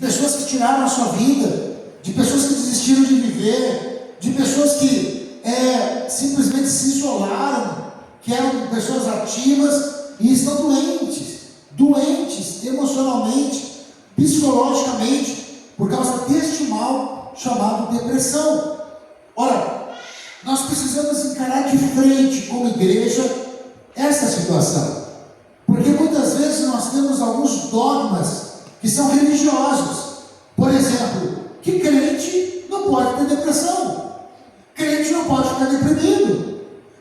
pessoas que tiraram a sua vida, de pessoas que desistiram de viver, de pessoas que simplesmente se isolaram, que eram pessoas ativas e estão doentes emocionalmente, psicologicamente, por causa deste mal chamado depressão. Ora, nós precisamos encarar de frente como igreja essa situação, porque muitas vezes nós temos alguns dogmas que são religiosos. Por exemplo, que crente não pode ter depressão, crente não pode ficar deprimido,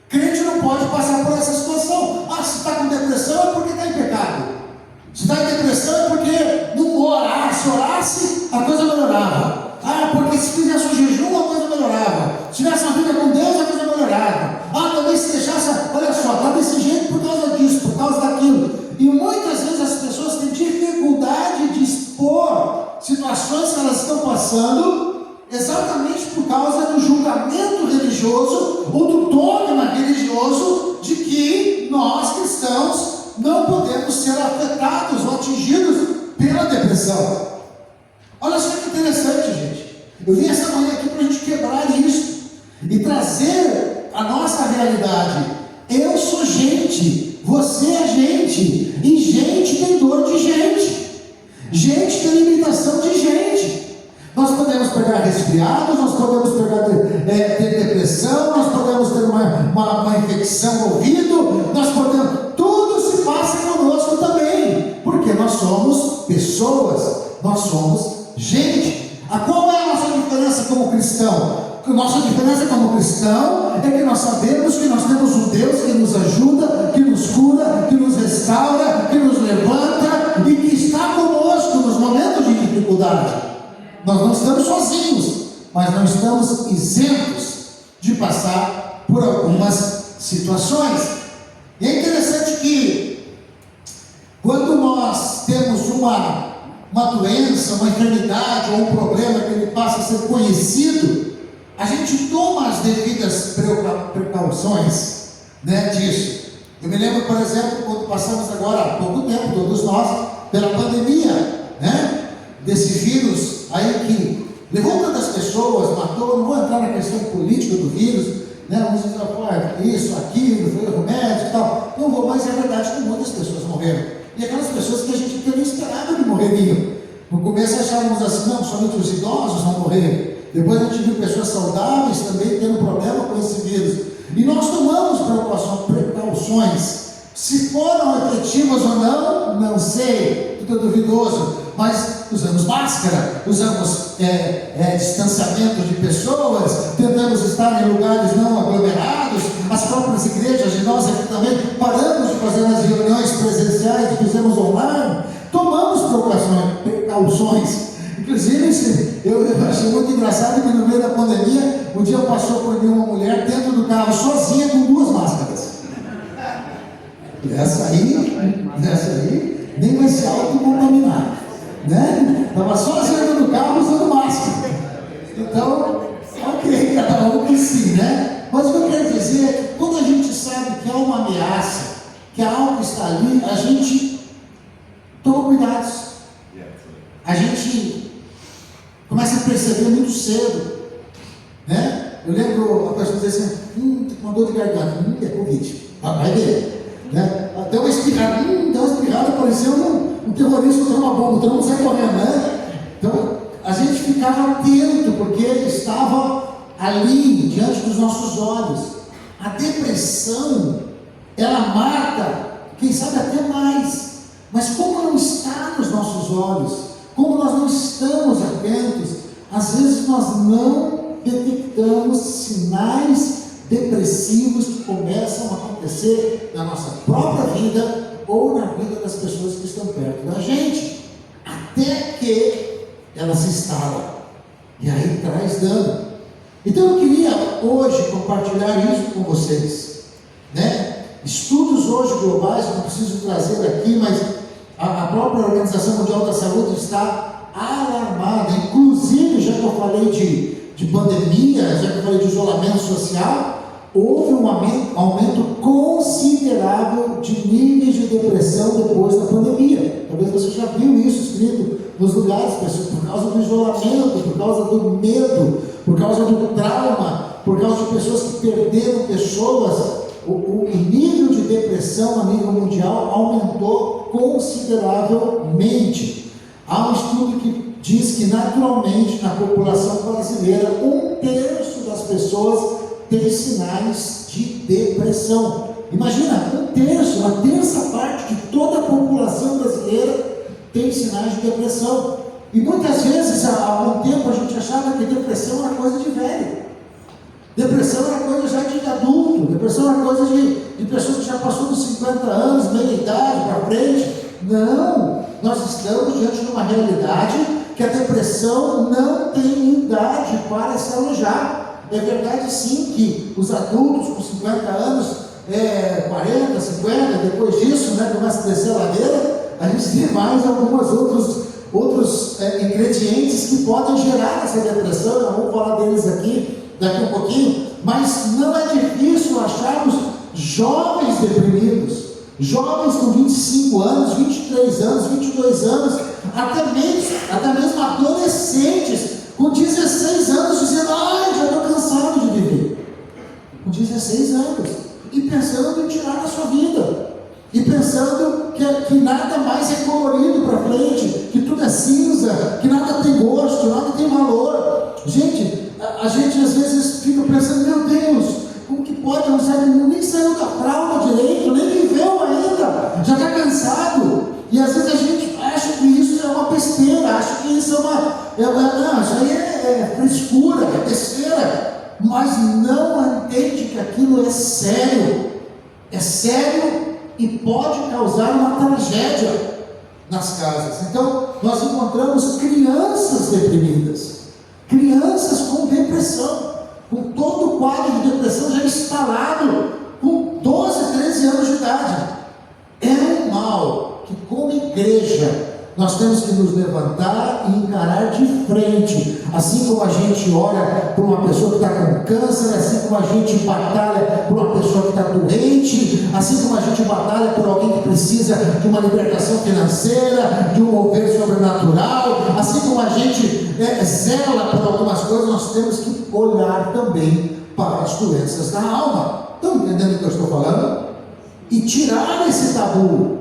crente não pode passar por essa situação. Se está com depressão é porque está em pecado, se está em depressão é porque não ora. Se orasse, a coisa melhorava. Porque se fizesse um jejum, a coisa melhorava. Se tivesse uma vida com Deus, a coisa melhorava. Também se deixasse, olha só, está desse jeito por causa disso, por causa daquilo. E muitas vezes as pessoas têm dificuldade de expor situações que elas estão passando, exatamente por causa do julgamento religioso ou do dogma religioso de que nós cristãos não podemos ser afetados ou atingidos pela depressão. Olha só que interessante, gente. Eu vim essa manhã aqui para a gente quebrar isso e trazer a nossa realidade. Eu sou gente, você é gente, e gente tem dor de gente, gente tem limitação de gente. Nós podemos pegar resfriados, nós podemos ter depressão, nós podemos ter uma infecção no ouvido, nós podemos, tudo se passa conosco também, porque nós somos pessoas, nós somos gente. Qual é a nossa diferença como cristão? Nossa diferença como cristão é que nós sabemos que nós temos um Deus que nos ajuda, que nos cura, que nos restaura, que nos levanta e que está conosco nos momentos de dificuldade. Nós não estamos sozinhos, mas não estamos isentos de passar por algumas situações. E é interessante que quando nós temos uma doença, uma enfermidade ou um problema que ele passa a ser conhecido, a gente toma as devidas precauções, disso. Eu me lembro, por exemplo, quando passamos agora há pouco tempo, todos nós, pela pandemia, desse vírus aí que levou tantas pessoas, matou. Não vou entrar na questão política do vírus, uns dizem, isso, aquilo, foi o remédio e tal. Não vou, mas é verdade que muitas pessoas morreram. E aquelas pessoas que a gente nem esperava que morreriam. No começo achávamos assim, não, somente os idosos vão morrer. Depois a gente viu pessoas saudáveis também tendo problema com esse vírus. E nós tomamos precauções. Se foram efetivas ou não, não sei, tudo é duvidoso. Mas usamos máscara, usamos distanciamento de pessoas, tentamos estar em lugares não aglomerados. As próprias igrejas de nós aqui também paramos de fazer as reuniões presenciais, fizemos online, tomamos precauções. Inclusive, eu achei muito engraçado que no meio da pandemia, um dia passou por mim uma mulher dentro do carro, sozinha, com 2 máscaras. Essa aí nem vai se autocontaminar, Estava sozinha dentro do carro usando máscara. Então, ok, cada um que sim, Mas o que eu quero dizer é que quando a gente sabe que há uma ameaça, que algo está ali, a gente toma cuidados. A gente começa a perceber muito cedo, Eu lembro a pessoa dizer assim, tô com uma dor de garganta, é Covid, vai ver, Até uma espirrada, parecia um terrorista usando uma bomba, todo mundo sai correndo, Então, a gente ficava atento, porque estava ali, diante dos nossos olhos. A depressão, ela mata, quem sabe até mais, mas como não está nos nossos olhos, como nós não estamos atentos, às vezes nós não detectamos sinais depressivos que começam a acontecer na nossa própria vida ou na vida das pessoas que estão perto da gente, até que ela se instala e aí traz dano. Então eu queria hoje compartilhar isso com vocês, Estudos hoje globais, não preciso trazer aqui, mas a própria Organização Mundial da Saúde está alarmada. Inclusive, já que eu falei de pandemia, já que eu falei de isolamento social, houve um aumento considerável de níveis de depressão depois da pandemia. Talvez você já viu isso escrito nos lugares, pessoas, por causa do isolamento, por causa do medo, por causa do trauma, por causa de pessoas que perderam pessoas. O nível de depressão a nível mundial aumentou consideravelmente. Há um estudo que diz que naturalmente na população brasileira 1/3 das pessoas tem sinais de depressão. Imagina, 1/3, uma terça parte de toda a população brasileira tem sinais de depressão. E muitas vezes, há algum tempo, a gente achava que depressão era coisa de velho. Depressão era coisa já de adulto. Depressão era coisa de pessoas que já passou dos 50 anos, meia idade para frente. Não, nós estamos diante de uma realidade que a depressão não tem idade para se alojar. É verdade sim que os adultos com 50 anos, 40, 50, depois disso, começa a descer a ladeira, a gente tem mais alguns outros ingredientes que podem gerar essa depressão. Nós vamos falar deles aqui daqui um pouquinho, mas não é difícil acharmos jovens deprimidos, jovens com 25 anos, 23 anos, 22 anos, até mesmo adolescentes com 16 anos dizendo: ai, já estou cansado de viver, com 16 anos, e pensando em tirar a sua vida, e pensando que nada mais é colorido para frente, que tudo é cinza, que nada tem gosto, nada tem valor. Gente, a gente às vezes fica pensando: meu Deus, como que pode? Nem saiu da fralda direito, nem viveu ainda, já está cansado. E às vezes a gente acha que isso é uma besteira, acha que isso não, isso aí é frescura, é besteira, mas não entende que aquilo é sério e pode causar uma tragédia nas casas. Então nós encontramos crianças deprimidas, crianças com depressão, com todo o quadro de depressão já instalado, com 12, 13 anos de idade. É um mal que, como igreja, nós temos que nos levantar e encarar de frente. Assim como a gente ora por uma pessoa que está com câncer, assim como a gente batalha por uma pessoa que está doente, assim como a gente batalha por alguém que precisa de uma libertação financeira, de um mover sobrenatural, assim como a gente zela por algumas coisas, nós temos que olhar também para as doenças da alma. Estão entendendo o que eu estou falando? E tirar esse tabu.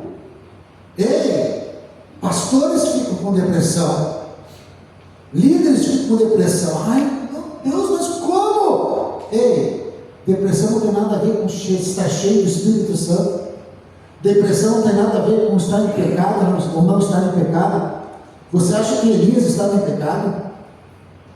Ei, pastores ficam com depressão, líderes ficam com depressão. Ai, meu Deus, mas como? Ei, depressão não tem nada a ver com estar cheio do Espírito Santo. Depressão não tem nada a ver com estar em pecado ou não estar em pecado. Você acha que Elias estava em pecado?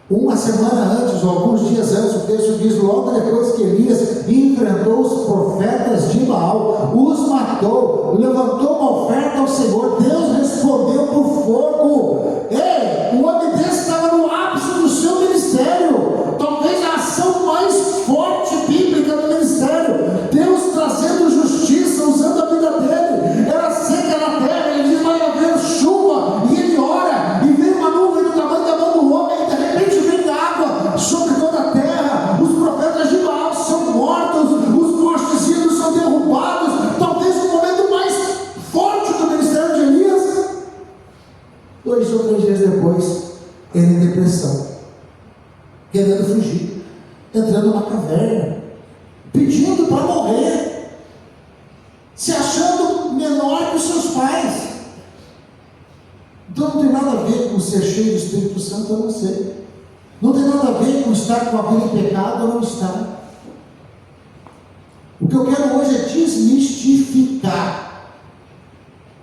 Uma semana antes, ou alguns dias antes, o texto diz: logo depois que Elias enfrentou os profetas de Baal, os matou, levantou uma oferta ao Senhor, Deus respondeu por fogo. Ei, o homem desse estava no ápice do seu ministério, talvez a ação mais forte bíblica do ministério, Deus trazendo justiça, usando a vida dele. Era seca na terra, ele diz: vai haver chuva, e ele ora, e vem uma nuvem do tamanho da mão do homem, e de repente vem água sobre toda a terra. Os profetas de Baal são mortos, os postes ídolos são derrubados. Talvez o momento mais forte do ministério de Elias. 2 ou 3 dias depois, ele em depressão, querendo fugir, entrando numa caverna, pedindo para morrer, se achando menor que os seus pais. Então não tem nada a ver com ser cheio do Espírito Santo ou não ser. Não tem nada a ver com estar com a vida em pecado ou não estar. O que eu quero hoje é desmistificar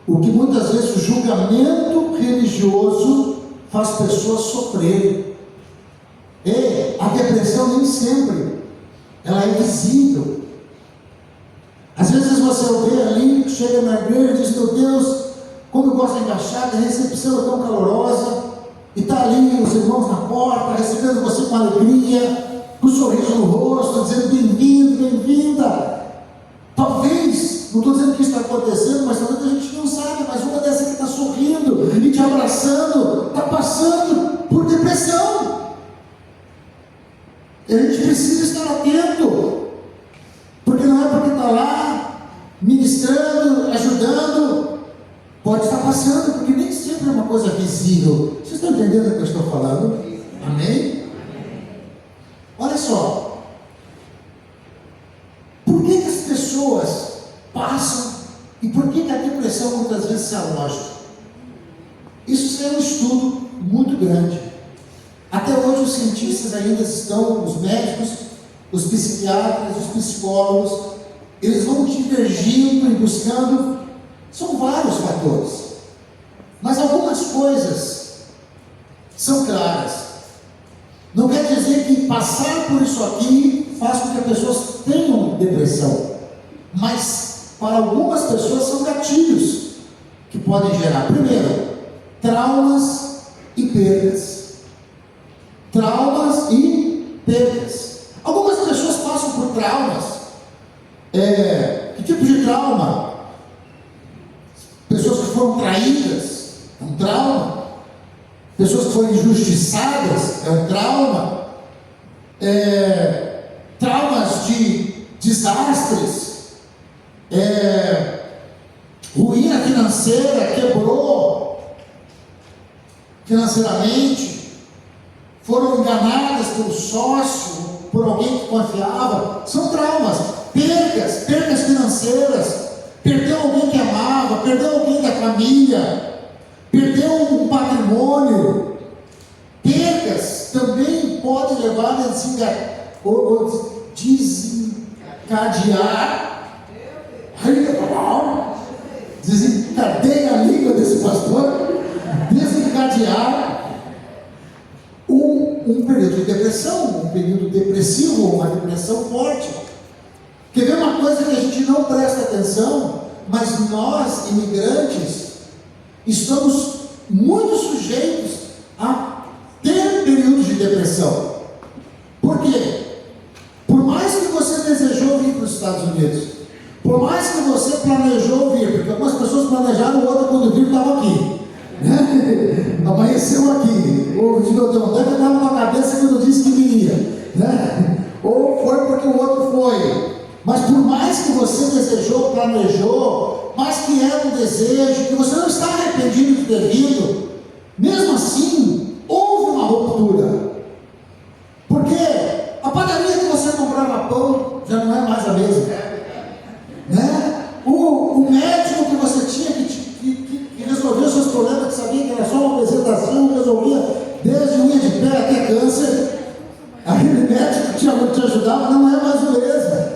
o que muitas vezes o julgamento religioso faz pessoas sofrerem. A depressão nem sempre ela é visível. Às vezes você vê ali, chega na igreja e diz: meu Deus, como eu gosto da embaixada, a recepção é tão calorosa, e está ali os irmãos na porta, recebendo você com alegria, com um sorriso no rosto, dizendo: bem-vindo, bem-vinda. Talvez, não estou dizendo que isso está acontecendo, mas talvez a gente não saiba, mas uma dessas que está sorrindo e te abraçando, está passando por depressão. E a gente precisa estar atento, porque não é porque está lá, ministrando, ajudando, pode estar passando, porque nem sempre é uma coisa visível. Vocês estão entendendo o que eu estou falando? Amém? Olha só. Por que as pessoas passam e por que a depressão muitas vezes se aloja? Isso é um estudo muito grande. Até hoje os cientistas ainda estão, os médicos, os psiquiatras, os psicólogos, eles vão divergindo e buscando, são vários fatores. Mas algumas coisas são claras. Não quer dizer que passar por isso aqui faz com que as pessoas tenham depressão. Mas para algumas pessoas são gatilhos que podem gerar. Primeiro, traumas e perdas. Traumas e perdas. Algumas pessoas passam por traumas. Que tipo de trauma? Pessoas que foram traídas, é um trauma. Pessoas que foram injustiçadas, é um trauma. Traumas de desastres, ruína financeira, quebrou financeiramente, foram enganadas pelo sócio, por alguém que confiava, são traumas. Perdas financeiras, perdeu alguém que amava, perdeu alguém da família, perdeu um patrimônio. Perdas também podem levar a desencadeia a língua desse pastor, desencadear um período de depressão, um período depressivo, uma depressão forte. Quer ver uma coisa que a gente não presta atenção, mas nós, imigrantes, estamos muito sujeitos a ter períodos de depressão. Por quê? Por mais que você desejou vir para os Estados Unidos, por mais que você planejou vir, porque algumas pessoas planejaram, outra quando viram estava aqui, né? Amanheceu aqui, ou deu até que estava na cabeça quando disse que viria, né? Ou foi porque o outro foi. Mas por mais que você desejou, planejou, mas que era um desejo, que você não está arrependido de ter vindo, mesmo assim, houve uma ruptura. Porque a padaria que você comprava pão já não é mais a mesma, né? O médico que você tinha que resolveu seus problemas, que sabia que era só uma apresentação, resolvia desde unha de pé até câncer. Aquele médico que te ajudava não é mais o mesmo.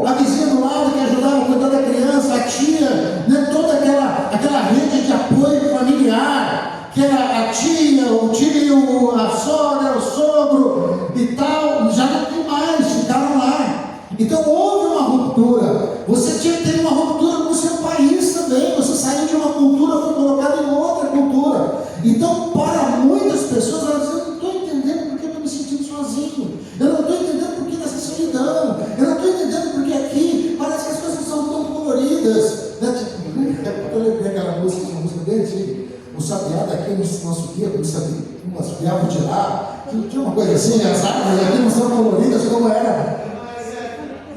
A vizinha do lado que ajudava a cuidar da criança, a tia, né? Toda aquela rede de apoio familiar, que era a tia, o tio, a sogra, o sogro e tal, já não tem mais, ficaram lá. Então houve uma ruptura. Você tinha que ter uma ruptura com o seu país também. Você saiu de uma cultura, foi colocado em outra cultura. Então, para muitas pessoas, elas dizem: eu não estou entendendo porque eu estou me sentindo sozinho. Eu não estou entendendo porque nessa solidão. Eu não estou entendendo porque aqui parece que as coisas são tão coloridas. Né? Eu lembrei aquela música, uma música bem antiga. O sabiá daqui não subia, não assobiava de lá. Tinha uma coisa assim, as árvores aqui não são coloridas como era.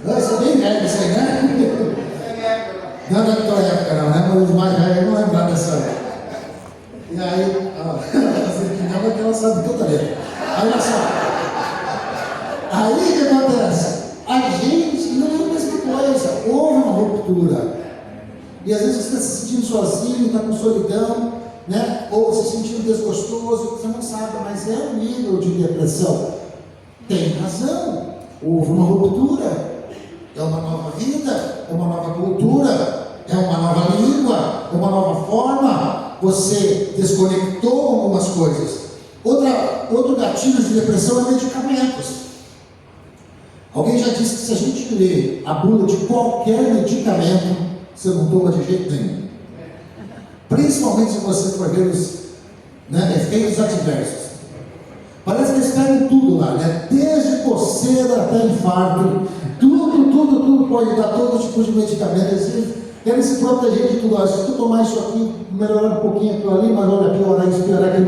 Isso é bem velho, isso aí, né? Não é da tua época, não, né? Mas os mais velhos não lembram dessa. E aí, não é que ela sabe toda letra. Aí, olha só. Aí o que acontece? A gente não é a mesma coisa. Houve uma ruptura. E às vezes você está se sentindo sozinho, está com solidão, né? Ou se sentindo desgostoso, você não sabe, mas é um nível de depressão. Tem razão. Houve uma ruptura. É uma nova vida, é uma nova cultura, é uma nova língua, é uma nova forma. Você desconectou algumas coisas. Outro gatilho de depressão é medicamentos. Alguém já disse que se a gente ler a bula de qualquer medicamento, você não toma de jeito nenhum. Principalmente se você for ver os efeitos adversos. Parece que eles pegam tudo lá, né? Desde coceira até infarto, tudo pode dar todo tipo de medicamento. Eles querem se proteger de tudo. Se tu tomar isso aqui, melhorar um pouquinho aquilo ali, mas olha, piorar isso, piorar aquilo.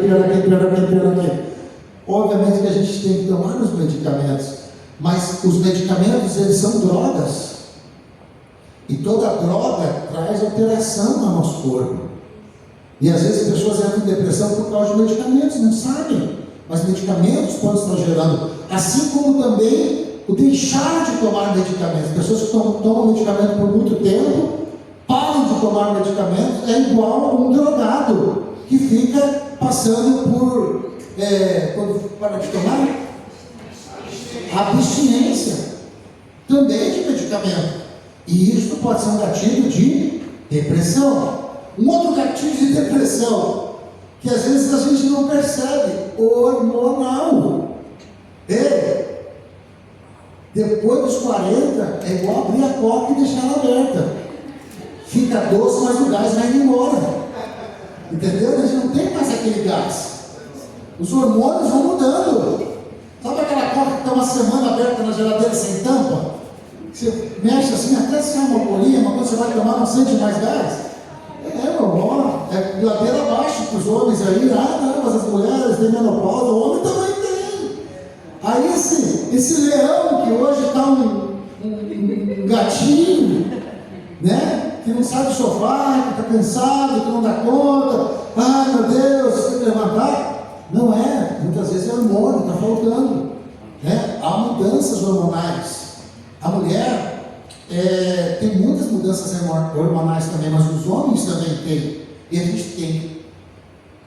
Obviamente que a gente tem que tomar os medicamentos, mas os medicamentos, eles são drogas. E toda droga traz alteração no nosso corpo. E às vezes as pessoas entram em depressão por causa de medicamentos, não sabem. Mas medicamentos podem estar gerando. Assim como também o deixar de tomar medicamentos. Pessoas que tomam medicamento por muito tempo, param de tomar medicamentos, é igual a um drogado que fica passando por, quando para de tomar, abstinência também de medicamento. E isso pode ser um gatilho de depressão. Um outro gatilho de depressão, que às vezes a gente não percebe, hormonal. Depois dos 40, é igual abrir a coca e deixar ela aberta. Fica doce, mas o gás vai indo embora. Entendeu? A gente não tem mais aquele gás. Os hormônios vão mudando. Sabe aquela coca que está uma semana aberta na geladeira sem tampa? Você mexe assim, até se chama uma bolinha, mas quando você vai tomar não sente mais gás? Normal. É ladeira abaixo para os homens aí. Não, mas as mulheres têm menopausa, o homem também tem. Aí esse leão que hoje está um gatinho, né? Que não sai do sofá, que está cansado, que não dá conta. Ai meu Deus, tem que levantar. Não é, muitas vezes é hormônio, está faltando. Né? Há mudanças hormonais. A mulher tem muitas mudanças hormonais também, mas os homens também têm. E a gente tem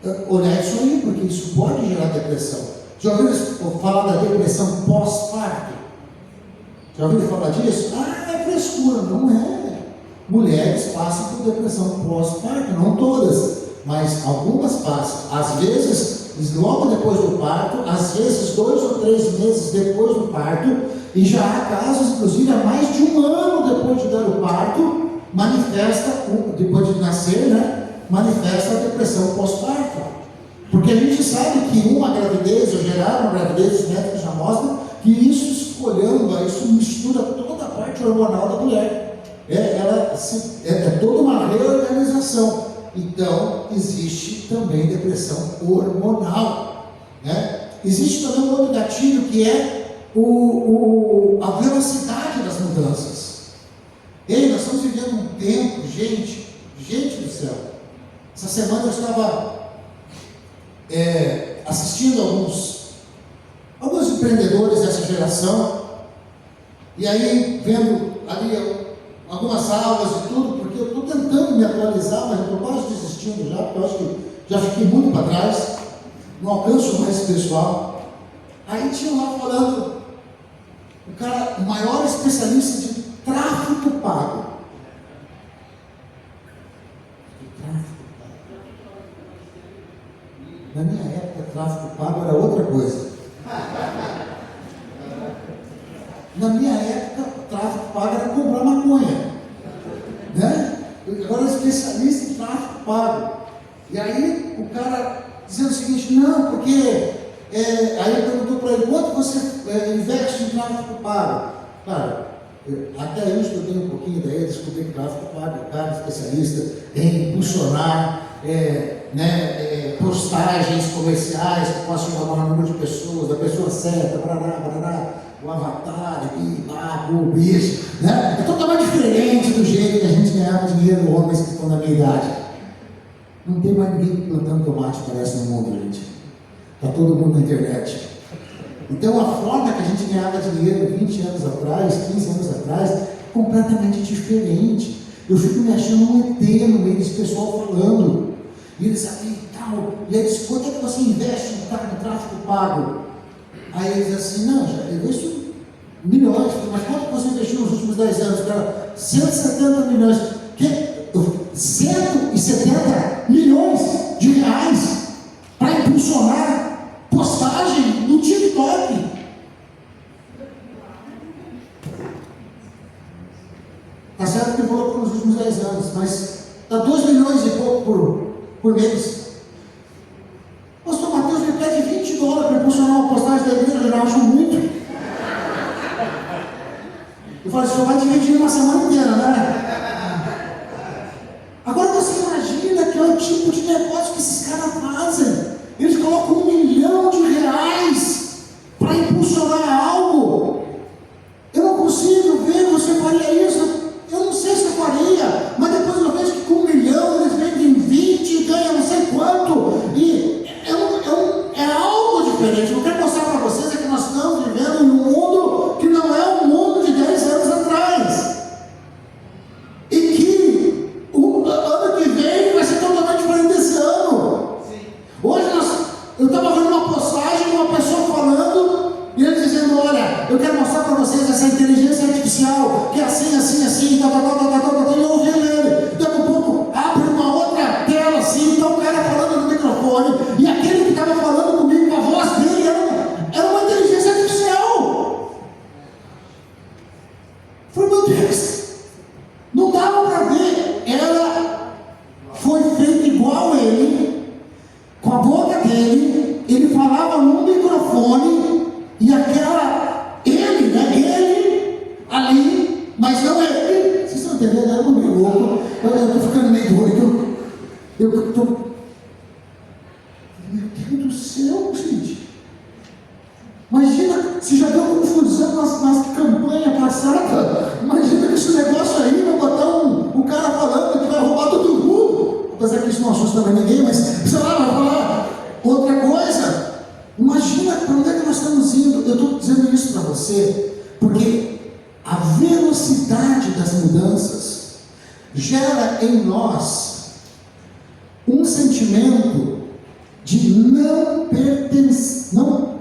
que olhar isso aí, porque isso pode gerar depressão. Já ouviram falar da depressão pós-parto? Já ouviram falar disso? É frescura. Não é. Mulheres passam por depressão pós-parto, não todas, mas algumas passam. Às vezes, logo depois do parto, às vezes 2 ou 3 meses depois do parto, e já há casos, inclusive, há mais de 1 ano depois de dar o parto, depois de nascer, né? Manifesta a depressão pós-parto. Porque a gente sabe que uma gravidez, ou gerar uma gravidez, os médicos já mostram que isso mistura toda a parte hormonal da mulher. É toda uma reorganização. Então, existe também depressão hormonal. Né? Existe também um outro gatilho que é a velocidade das mudanças. Nós estamos vivendo um tempo, gente do céu. Essa semana eu estava assistindo alguns empreendedores dessa geração, e aí vendo ali algumas aulas e tudo, porque eu estou tentando me atualizar, mas eu estou quase desistindo já, porque eu acho que já fiquei muito para trás, não alcanço mais esse pessoal. Aí tinha lá falando o maior especialista de tráfego pago. Na minha época, tráfego pago era outra coisa. Na minha época, tráfego pago era comprar maconha. Né? Agora é especialista em tráfego pago. E aí o cara dizendo o seguinte, não, porque aí eu perguntou para ele, quanto você investe em tráfego pago? Cara, até eu estudei um pouquinho daí, descobri que tráfego pago é cara especialista em impulsionar postagens comerciais que possam chamar o número de pessoas, da pessoa certa, o avatar, o bicho, né? É totalmente diferente do jeito que a gente ganhava dinheiro, homens que estão na minha idade. Não tem mais ninguém plantando tomate, parece, no mundo, gente. Está todo mundo na internet. Então a forma que a gente ganhava dinheiro 20 anos atrás, 15 anos atrás, é completamente diferente. Eu fico me achando um ET no meio desse pessoal falando. E eles aqui e tal. E aí diz, quanto é que você investe no tráfego pago? Aí eles dizem assim, não, já investo milhões. Mas quanto você investiu nos últimos 10 anos? Cara, 170 milhões. 170 milhões de reais para impulsionar postagem no TikTok. Tá certo que ele falou nos últimos 10 anos, mas dá 2 milhões e pouco por mês. Pastor Mateus me pede $20 para impulsionar uma postagem da igreja, eu já acho muito. Eu falei, o senhor vai dividir uma semana inteira, né? Agora você imagina que é o tipo de negócio que esses caras fazem. Eles colocam R$1 milhão para impulsionar algo. Eu não consigo ver, você faria isso? Eu não sei se eu faria, mas depois eu vejo que com R$1 milhão eles vendem 20 e ganham não sei diferente. Eu quero mostrar para vocês é que nós estamos vivendo em um mundo que não é um mundo de 10 anos atrás. E que o ano que vem vai ser totalmente diferente desse ano. Hoje eu estava vendo uma postagem de uma pessoa falando, e ele dizendo: olha, eu quero mostrar para vocês essa inteligência artificial, que é assim, assim, assim, e eu ouvi ele. Daqui a pouco abre uma outra tela assim, então o cara falando no microfone, e aquele que estava falando comigo, a voz dele era uma inteligência artificial. Eu falei: meu Deus, não dava para ver. Ela foi feita igual a ele, com a boca dele, ele falava no microfone, e aquela, ele, né? Ele ali, mas não ele. Vocês estão entendendo? Era meio louco. Eu estou ficando meio doido. Eu estou. Meu Deus do céu, gente. Imagina, se já deu confusão nas campanhas passadas. Imagina que esse negócio aí vai botar um cara falando que vai roubar todo mundo. Apesar que isso não assusta mais ninguém, mas sei lá, vai falar outra coisa. Imagina para onde é que nós estamos indo. Eu estou dizendo isso para você porque a velocidade das mudanças gera em nós um sentimento de não pertencimento.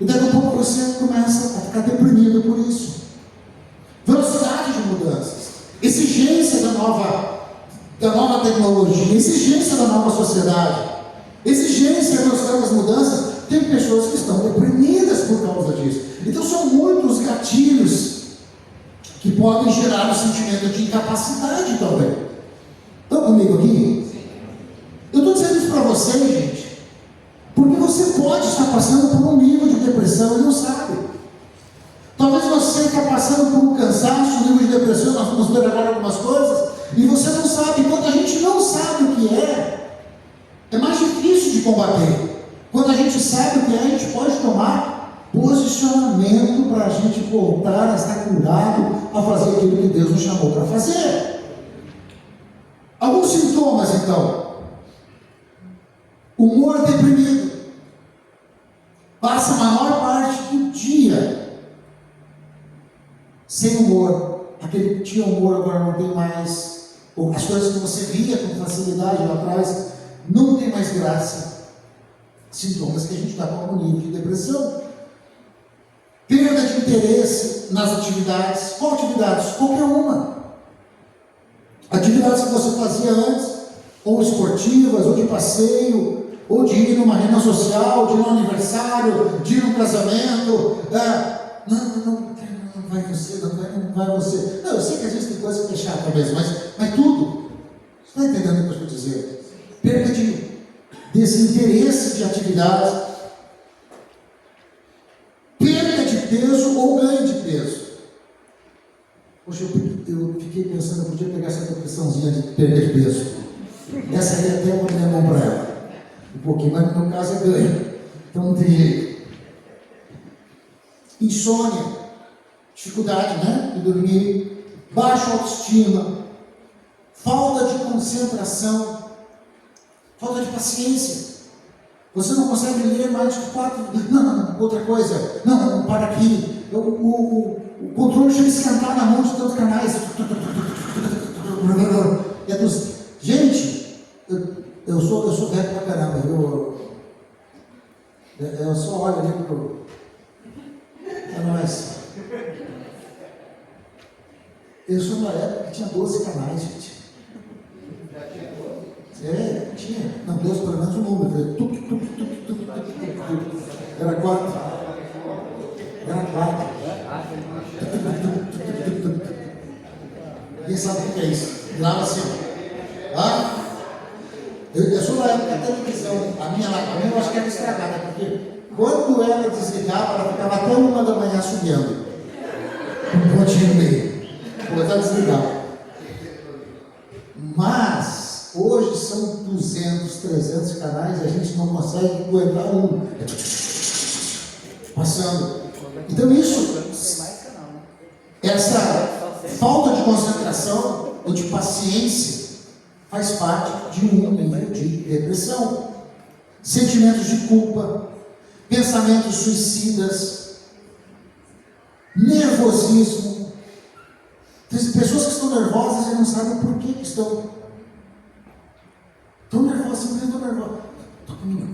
E daqui a pouco você começa a ficar deprimido por isso. Velocidade de mudanças, exigência da nova tecnologia, exigência da nova sociedade, exigência das mudanças. Tem pessoas que estão deprimidas por causa disso. Então são muitos gatilhos que podem gerar um sentimento de incapacidade também. Estão comigo aqui? Eu estou dizendo isso para vocês, gente, porque você pode estar passando por um nível de depressão e não sabe. Talvez você está passando por um cansaço, um nível de depressão. Nós vamos ver agora algumas coisas, e você não sabe. Quando a gente não sabe o que é mais difícil de combater. Quando a gente sabe o que é, a gente pode tomar posicionamento para a gente voltar a estar curado, a fazer aquilo que Deus nos chamou para fazer. Alguns sintomas, então: humor deprimido, passa a maior parte do dia sem humor. Aquele que tinha humor agora não tem mais. As coisas que você via com facilidade lá atrás não tem mais graça. Sintomas que a gente está com algum nível de depressão. Perda de interesse nas atividades. Qual atividades? Qualquer uma. Atividades que você fazia antes, ou esportivas, ou de passeio, ou de ir numa reunião social, de ir num aniversário, de ir num casamento. Não vai você, não vai você. Não, eu sei que às vezes tem coisa que é chata mesmo, mas tudo. Você está entendendo o que eu estou dizendo? Perda desse interesse de atividades, perda de peso ou ganho de peso. Poxa, eu fiquei pensando, eu podia pegar essa depressãozinha de perda de peso. Essa aí até eu vou dar mão para ela. Um pouquinho, mas no meu caso é ganho. Então não tem jeito. Insônia, dificuldade, né, de dormir, baixa autoestima, falta de concentração, falta de paciência. Você não consegue ler mais de 4. Não, outra coisa. Não, para aqui. O controle chega a esquentar na mão de tantos canais. Gente, eu sou velho pra caramba. Eu só olho ali pro. É nóis. Eu sou numa época que tinha 12 canais, gente. Tinha. Não, Deus, pelo menos o número. Era 4. Era 4. Ninguém sabe o que é isso. Lá assim, ó. Eu sou da época da televisão. A minha eu acho que era estragada, porque quando ela desligava, ela ficava até 1 da manhã subindo. Um pontinho no meio. Começava a desligar. Mas hoje são 200, 300 canais e a gente não consegue aguentar um. Passando. Então isso, essa falta de concentração ou de paciência, faz parte de um nível de depressão. Sentimentos de culpa, pensamentos suicidas, nervosismo. Tem pessoas que estão nervosas e não sabem por que estão. Estou nervosa, simplesmente estou nervosa. Estou comigo.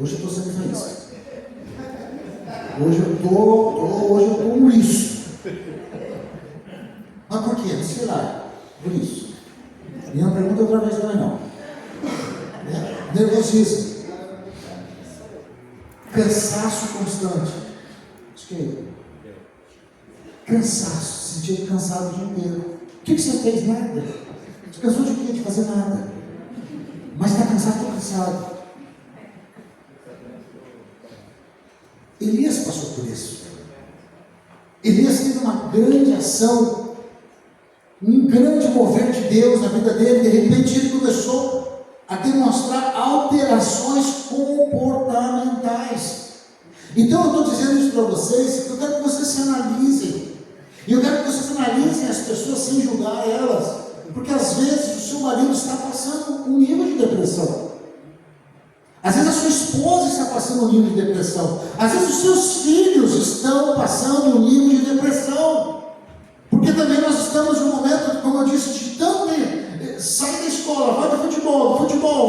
Hoje eu estou sendo feliz. Hoje eu estou um isso. Mas por quê? Sei lá, por isso. E não pergunta outra vez também não. Nervosismo. Cansaço constante. Acho que é. Cansaço. Se sentir cansado o dia inteiro. O que você fez? Nada. Você cansou de quê? De fazer nada. Mas está cansado, estou cansado. Elias passou por isso. Elias teve uma grande ação, um grande mover de Deus na vida dele. De repente ele começou a demonstrar alterações comportamentais. Então eu estou dizendo isso para vocês, que eu quero que vocês se analisem. E eu quero que vocês analisem as pessoas sem julgar elas. Porque às vezes o seu marido está passando um nível de depressão. Às vezes a sua esposa está passando um nível de depressão. Às vezes os seus filhos estão passando um nível de depressão. Porque também nós estamos em um momento, como eu disse, de tanto sai da escola, vai para futebol,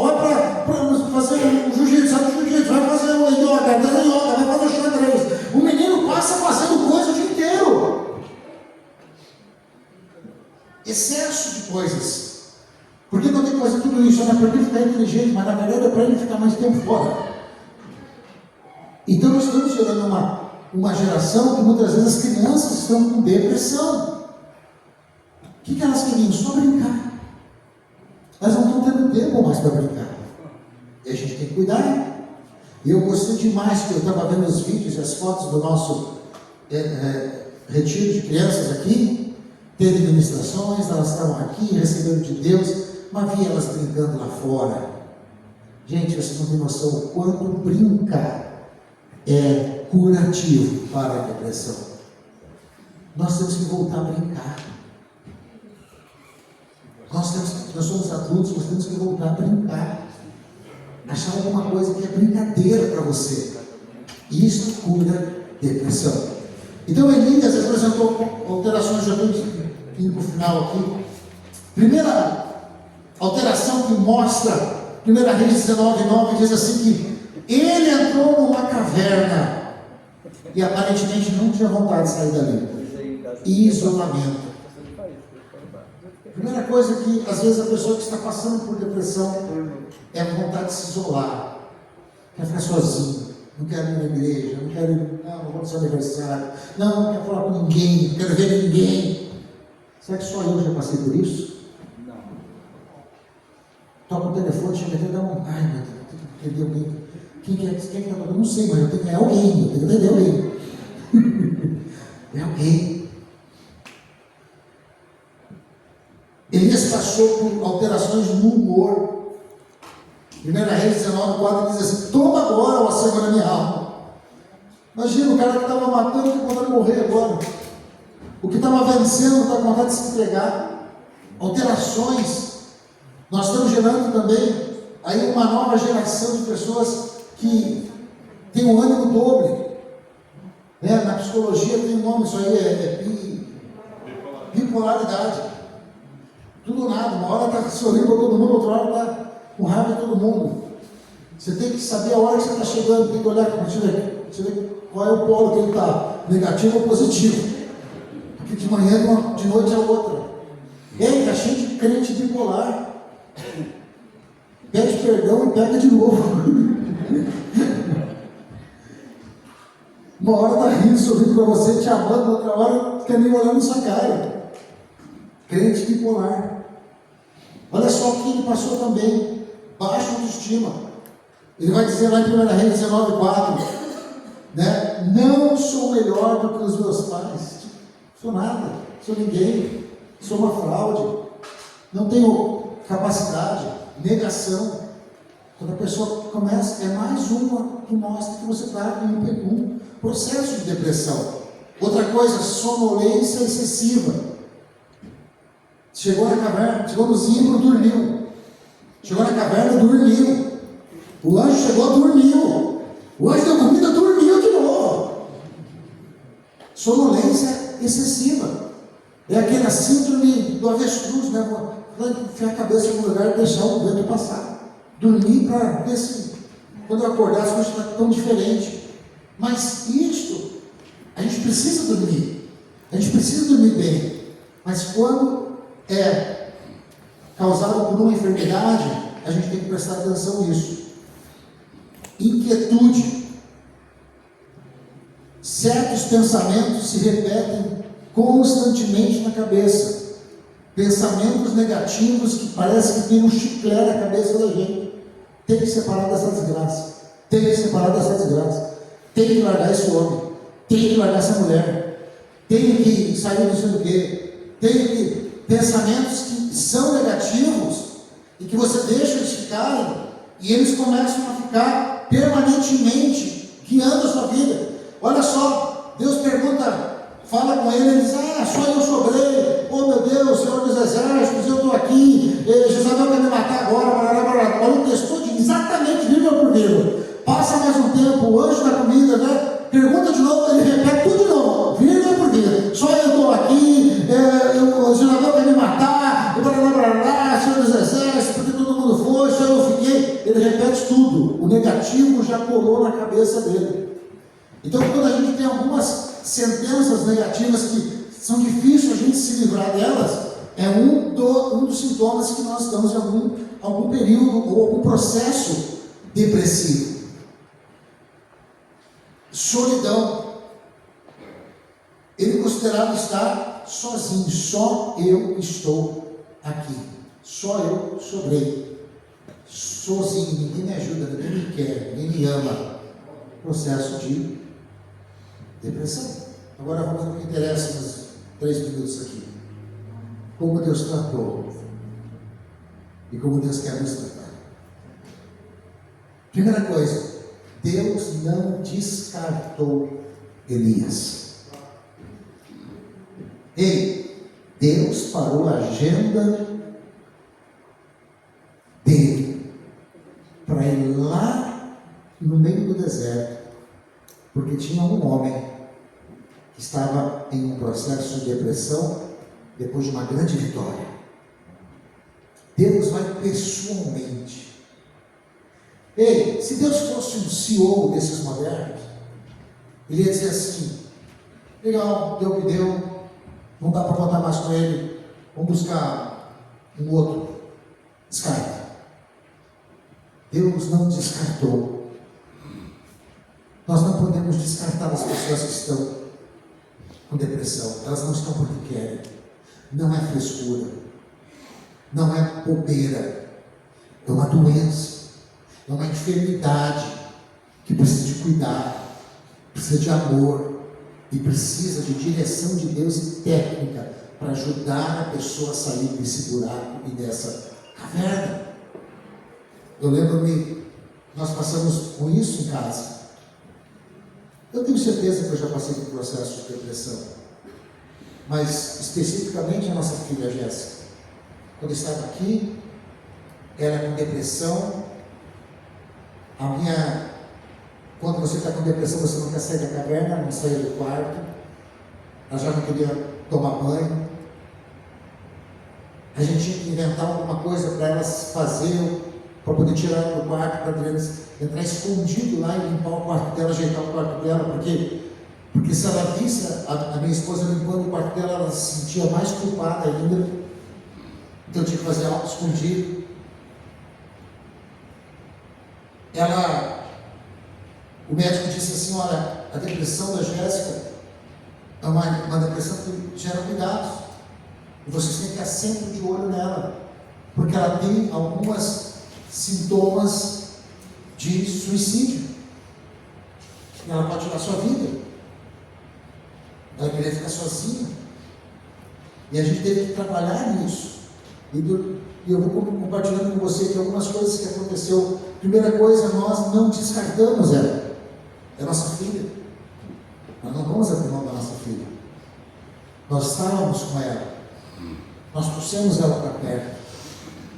vai para fazer um jiu-jitsu, sai do jiu-jitsu, vai fazer um yoga, vai fazer xadrez. O menino passa fazendo coisa o dia inteiro. Excesso de coisas. Por que eu tenho que fazer tudo isso? Não é para ele ficar inteligente, mas na verdade é para ele ficar mais tempo fora. Então nós estamos gerando uma geração que muitas vezes as crianças estão com depressão. O que elas queriam? Só brincar. Elas não estão tendo tempo mais para brincar. E a gente tem que cuidar. E eu gostei demais que eu estava vendo os vídeos e as fotos do nosso retiro de crianças aqui. Teve ministrações, elas estavam aqui recebendo de Deus. Mas vi elas brincando lá fora. Gente, vocês não têm noção o quanto brincar é curativo para a depressão. Nós temos que voltar a brincar. Nós somos adultos, nós temos que voltar a brincar. Achar alguma coisa que é brincadeira para você. Isso cura depressão. Então Elias apresentou alterações, já estou indo para o final aqui. Primeira alteração que mostra, 1 Reis 19:9 diz assim que ele entrou numa caverna e aparentemente não tinha vontade de sair dali. Isolamento. Primeira coisa que às vezes a pessoa que está passando por depressão é a vontade de se isolar, quer ficar sozinho, não quer ir na igreja, não vou no seu aniversário, não quer falar com ninguém, não quero ver ninguém. Será que só eu já passei por isso? Toca o telefone, chega até dar um. Ai, meu Deus, eu tenho que entender alguém. Quem que está tocando? Eu não sei, mas eu tenho que é alguém, eu tenho que entender alguém. É alguém. Elias passou por alterações no humor. 1 Reis 19:4 diz assim: toma agora o sangue na minha alma. Imagina o cara que estava matando, que vontade de morrer agora. O que estava vencendo, está com vontade de se entregar. Alterações. Nós estamos gerando também aí uma nova geração de pessoas que tem um ânimo doble. Na psicologia tem um nome, isso aí é bipolaridade. Tudo nada, uma hora está sorrindo para todo mundo, outra hora está com raiva de todo mundo. Você tem que saber a hora que você está chegando, tem que olhar, deixa eu ver qual é o polo que ele está, negativo ou positivo. Porque de manhã, de noite é outra. Ei, está cheio de crente bipolar. Pede perdão e pega de novo. Uma hora está rindo, sorrindo para você, te amando, outra hora fica nem olhando na sua cara. Crente bipolar. Olha só o que ele passou também. Baixa autoestima. Ele vai dizer lá em 1 Reis 19:4, não sou melhor do que os meus pais. Sou nada, sou ninguém, sou uma fraude, não tenho capacidade, negação. Quando a pessoa começa, é mais uma que mostra que você está em um processo de depressão. Outra coisa, sonolência excessiva. Chegou na caverna, chegou no zimbro, dormiu. Chegou na caverna, dormiu. O anjo chegou, dormiu. O anjo deu comida, dormiu de novo. Sonolência excessiva. É aquela síndrome do avestruz, né? Enfiar a cabeça no lugar e deixar o vento passar. Dormir para ver se, quando eu acordar, as coisas estão tão diferentes. Mas isto, a gente precisa dormir. A gente precisa dormir bem. Mas quando é causado por uma enfermidade, a gente tem que prestar atenção nisso. Inquietude. Certos pensamentos se repetem constantemente na cabeça. Pensamentos negativos que parece que tem um chiclete na cabeça da gente. Tem que separar dessa desgraça. Tem que separar dessa desgraça. Tem que largar esse homem. Tem que largar essa mulher. Tem que sair não sei do quê. Tem que... Pensamentos que são negativos e que você deixa eles ficarem e eles começam a ficar permanentemente guiando a sua vida. Olha só, Deus pergunta, fala com ele diz, só eu sobrei, oh meu Deus, Senhor dos Exércitos, eu estou aqui, Jezabel quer me matar agora, olha o texto exatamente, vírgula por vírgula. Passa mais um tempo, o anjo da comida, né? Pergunta de novo, ele repete tudo de novo, vírgula por vírgula. Só eu estou aqui, Jezabel quer me matar, Senhor dos Exércitos, porque todo mundo foi, só eu fiquei. Ele repete tudo, o negativo já colou na cabeça dele. Então, quando a gente tem algumas sentenças negativas que são difíceis a gente se livrar delas, é um dos sintomas que nós estamos em algum período ou algum processo depressivo. Solidão. Ele considerava estar sozinho. Só eu estou aqui. Só eu sobrei. Sozinho. Ninguém me ajuda, ninguém me quer, ninguém me ama. Processo de depressão. Agora vamos ao que interessa nos 3 minutos aqui. Como Deus tratou e como Deus quer nos tratar. Primeira coisa, Deus não descartou Elias. Deus parou a agenda dele para ir lá no meio do deserto, porque tinha um homem que estava em um processo de depressão depois de uma grande vitória. Deus vai pessoalmente. Se Deus fosse um CEO desses modernos, ele ia dizer assim, legal, deu o que deu, não dá para contar mais com ele, vamos buscar um outro. Descarta. Deus não descartou. Nós não podemos descartar as pessoas que estão com depressão. Elas não estão porque querem. Não é frescura. Não é bobeira. É uma doença. É uma enfermidade que precisa de cuidado, precisa de amor e precisa de direção de Deus e técnica para ajudar a pessoa a sair desse buraco e dessa caverna. Eu lembro-me, nós passamos com isso em casa. Eu tenho certeza que eu já passei por processo de depressão, mas especificamente a nossa filha Jéssica, quando estava aqui, ela com depressão. Quando você está com depressão, você não quer sair da caverna, não sair do quarto, ela já não queria tomar banho. A gente tinha que inventar alguma coisa para elas fazer, para poder tirar ela do quarto, para eles entrar escondido lá e limpar o quarto dela, ajeitar o quarto dela, porque se ela visse a minha esposa limpando o quarto dela, ela se sentia mais culpada ainda. Então eu tinha que fazer algo escondido. O médico disse assim, olha, a depressão da Jéssica é uma depressão que gera cuidados. E vocês têm que ficar sempre de olho nela, porque ela tem alguns sintomas de suicídio. E ela pode tirar sua vida. Ela queria ficar sozinha. E a gente teve que trabalhar nisso. E eu vou compartilhando com você aqui algumas coisas que aconteceu. Primeira coisa, nós não descartamos ela. É nossa filha. Nós não vamos abrir mão da nossa filha. Nós estávamos com ela. Nós trouxemos ela para perto.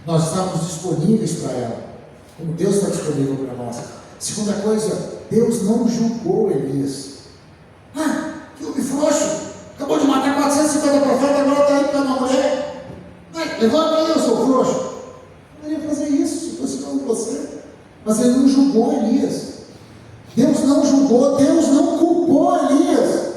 Nós estávamos disponíveis para ela, como Deus está disponível para nós. Segunda coisa, Deus não julgou Elias. Ah, que homem frouxo, acabou de matar 450 profetas, agora está aí para uma mulher. Levanta aí, eu sou frouxo. Eu ia fazer isso se fosse com você. Mas ele não julgou Elias. Deus não julgou, Deus não culpou Elias.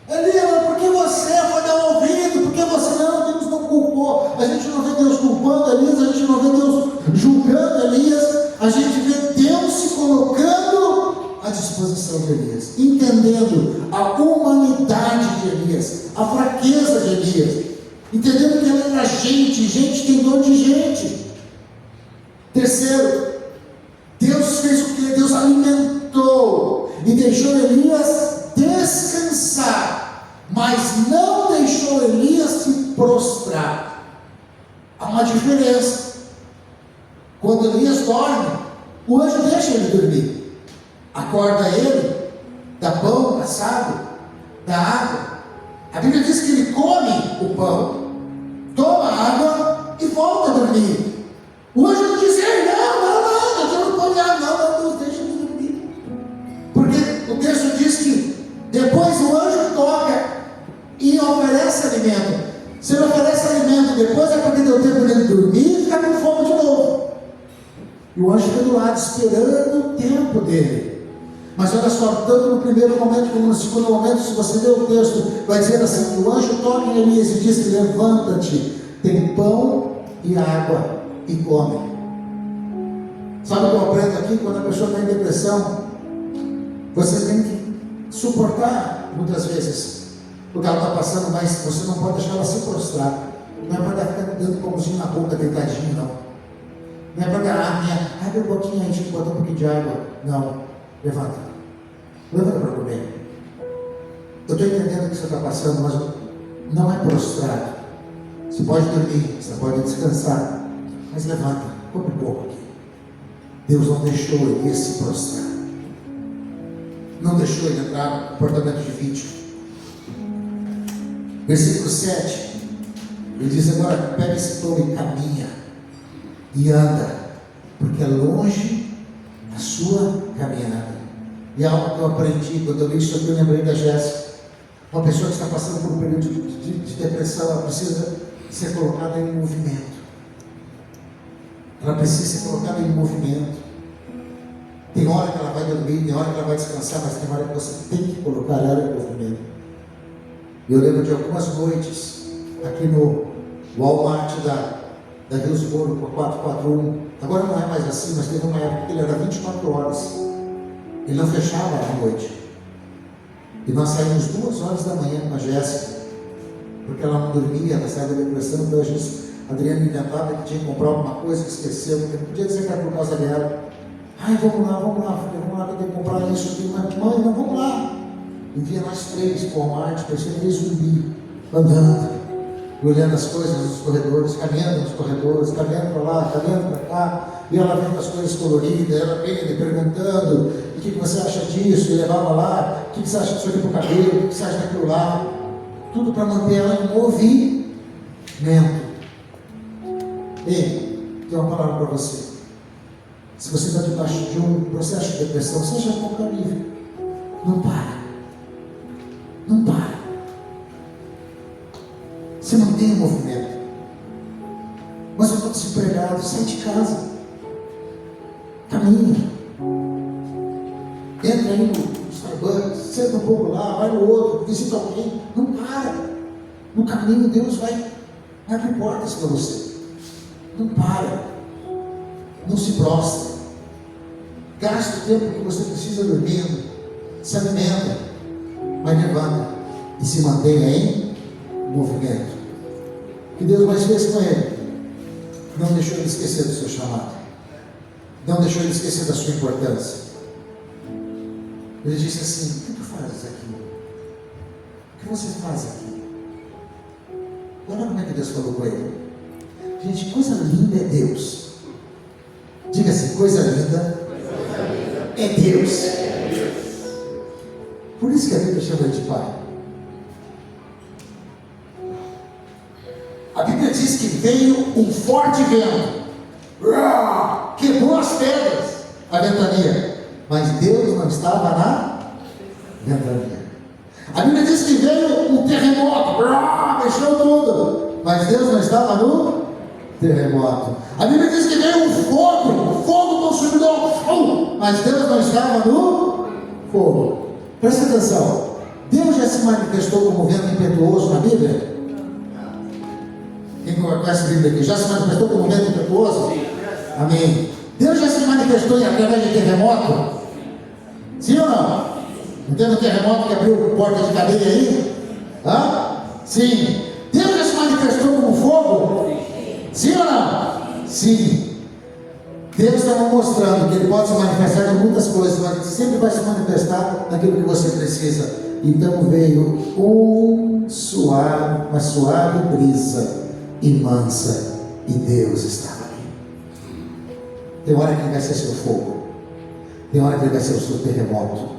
Elias, por que você foi dar ouvido? Por que você não? Deus não culpou. A gente não vê Deus culpando Elias, a gente não vê Deus julgando Elias, a gente vê Deus se colocando à disposição de Elias, entendendo a humanidade de Elias, a fraqueza de Elias, entendendo que ele era gente tem dor de gente. Terceiro, Deus fez o que? Deus alimentou e deixou Elias descansar, mas não deixou Elias se prostrar. Há uma diferença. Quando Elias dorme, o anjo deixa ele dormir, acorda ele, dá pão assado, dá água. A Bíblia diz que ele come o pão, toma água e volta a dormir. O anjo não diz: ei, não, eu não pode água, não, Deus deixa ele dormir. Porque o texto diz que depois o anjo toca e oferece alimento. Se ele oferece alimento depois, é porque deu tempo dele dormir e ficar com fome de novo. E o anjo fica do lado esperando o tempo dele. Mas olha só, tanto no primeiro momento como no segundo momento, se você ler o texto, vai dizer assim: que o anjo toca em Elias e diz: levanta-te, tem pão e água e come. Sabe o que eu aprendo aqui? Quando a pessoa está em depressão, você tem que suportar muitas vezes o que ela está passando, mas você não pode deixar ela se prostrar. Não é para ficar dando pãozinho na boca, deitadinho, não. Não é para dar, abre um pouquinho aí, a gente botar um pouquinho de água. Não, levanta para comer. Eu estou entendendo o que você está passando, mas não é prostrado. Você pode dormir, você pode descansar, mas levanta, come um pouco aqui. Deus não deixou ele se prostrar, não deixou ele entrar no comportamento de vítima. Versículo 7, ele diz agora: pega esse pão e caminha, e anda, porque é longe a sua caminhada. E é algo que eu aprendi, quando eu li isso aqui, eu lembrei da Jéssica. Uma pessoa que está passando por um período de depressão, ela precisa ser colocada em movimento. Ela precisa ser colocada em movimento. Tem hora que ela vai dormir, tem hora que ela vai descansar, mas tem hora que você tem que colocar ela em movimento. Eu lembro de algumas noites aqui no Walmart da Hillsboro, por 441. Agora não é mais assim, mas teve uma época que ele era 24 horas. Ele não fechava à noite. E nós saímos 2 horas da manhã com a Jéssica, porque ela não dormia, ela saiu da depressão. Então a Adriana inventava que tinha que comprar alguma coisa que esqueceu, porque não podia dizer que era por causa dela. Ai, vamos lá, filha, vamos lá, que eu tenho que comprar isso aqui. Mas mãe, não, vamos lá. E via nós 3 com o Walmart, parecia que zumbi, andando, olhando as coisas nos corredores, caminhando nos corredores, caminhando para lá, caminhando para cá. E ela vendo as coisas coloridas, ela vendo e perguntando: o que você acha disso? E levava lá: o que você acha disso aqui para o cabelo? O que você acha daquilo lá? Tudo para manter ela em movimento. Ei, tem uma palavra para você. Se você está debaixo de um processo de depressão, seja qualquer nível, não para. Não para. Você mantém o movimento. Mas eu estou desempregado, sai de casa. Caminha. Entra aí no Starbucks, senta um pouco lá, vai no outro, visita alguém. Não para. No caminho Deus vai abrir portas para você. Não para. Não se prostra. Gasta o tempo que você precisa dormindo. Se alimenta. Mas levanta e se mantenha em movimento. O que Deus mais fez com ele? Não deixou ele esquecer do seu chamado. Não deixou ele esquecer da sua importância. Ele disse assim: o que tu fazes aqui? O que você faz aqui? Olha como é que Deus falou com ele. Gente, coisa linda é Deus. Diga assim: coisa linda é Deus. Por isso que a Bíblia chama ele de Pai. A Bíblia diz que veio um forte vento, quebrou as pedras, a ventania, mas Deus não estava na ventania. A Bíblia diz que veio um terremoto, mexeu tudo, mas Deus não estava no terremoto. A Bíblia diz que veio um fogo consumidor, mas Deus não estava no fogo. Presta atenção, Deus já se manifestou como vento impetuoso na Bíblia? Quem conhece a Bíblia aqui? Já se manifestou como vento impetuoso? Amém. Deus já se manifestou através de terremoto? Sim ou não? Não teve um terremoto que abriu porta de cadeia aí? Sim. Deus já se manifestou como fogo? Sim ou não? Sim. Deus estava mostrando que Ele pode se manifestar em muitas coisas, mas Ele sempre vai se manifestar naquilo que você precisa. Então veio uma suave brisa e mansa, e Deus estava ali. Tem hora que Ele vai ser seu fogo, tem hora que Ele vai ser o seu terremoto,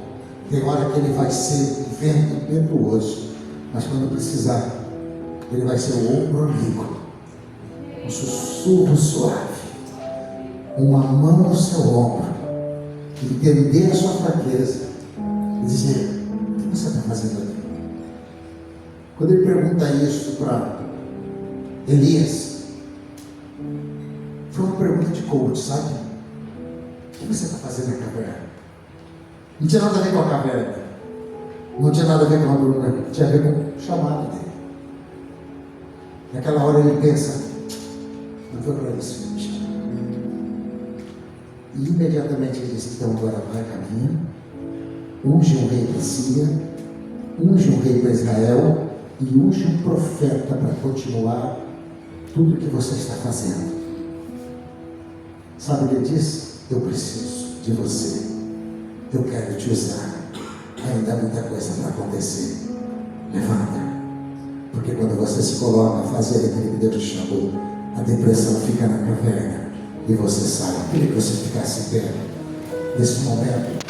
tem hora que Ele vai ser um vento impetuoso, mas quando precisar, Ele vai ser o ombro amigo, um sussurro suave, uma mão no seu ombro, entender a sua fraqueza e dizer: o que você está fazendo aqui? Quando Ele pergunta isso para Elias, foi uma pergunta de coach, sabe? O que você está fazendo na caverna? Não tinha nada a ver com a caverna, não tinha nada a ver com a bruna, tinha a ver com o chamado dele. Naquela hora ele pensa: não foi para isso que me chamou. E imediatamente ele disse: então agora vai caminho, unge um rei para Síria, unge um rei para Israel e unge um profeta para continuar tudo o que você está fazendo. Sabe o que ele diz? Eu preciso de você, eu quero te usar, ainda há muita coisa para acontecer. Levanta, porque quando você se coloca a fazer aquilo que Deus te chamou, a depressão fica na caverna e você sai. Eu queria que você ficasse em pé nesse momento.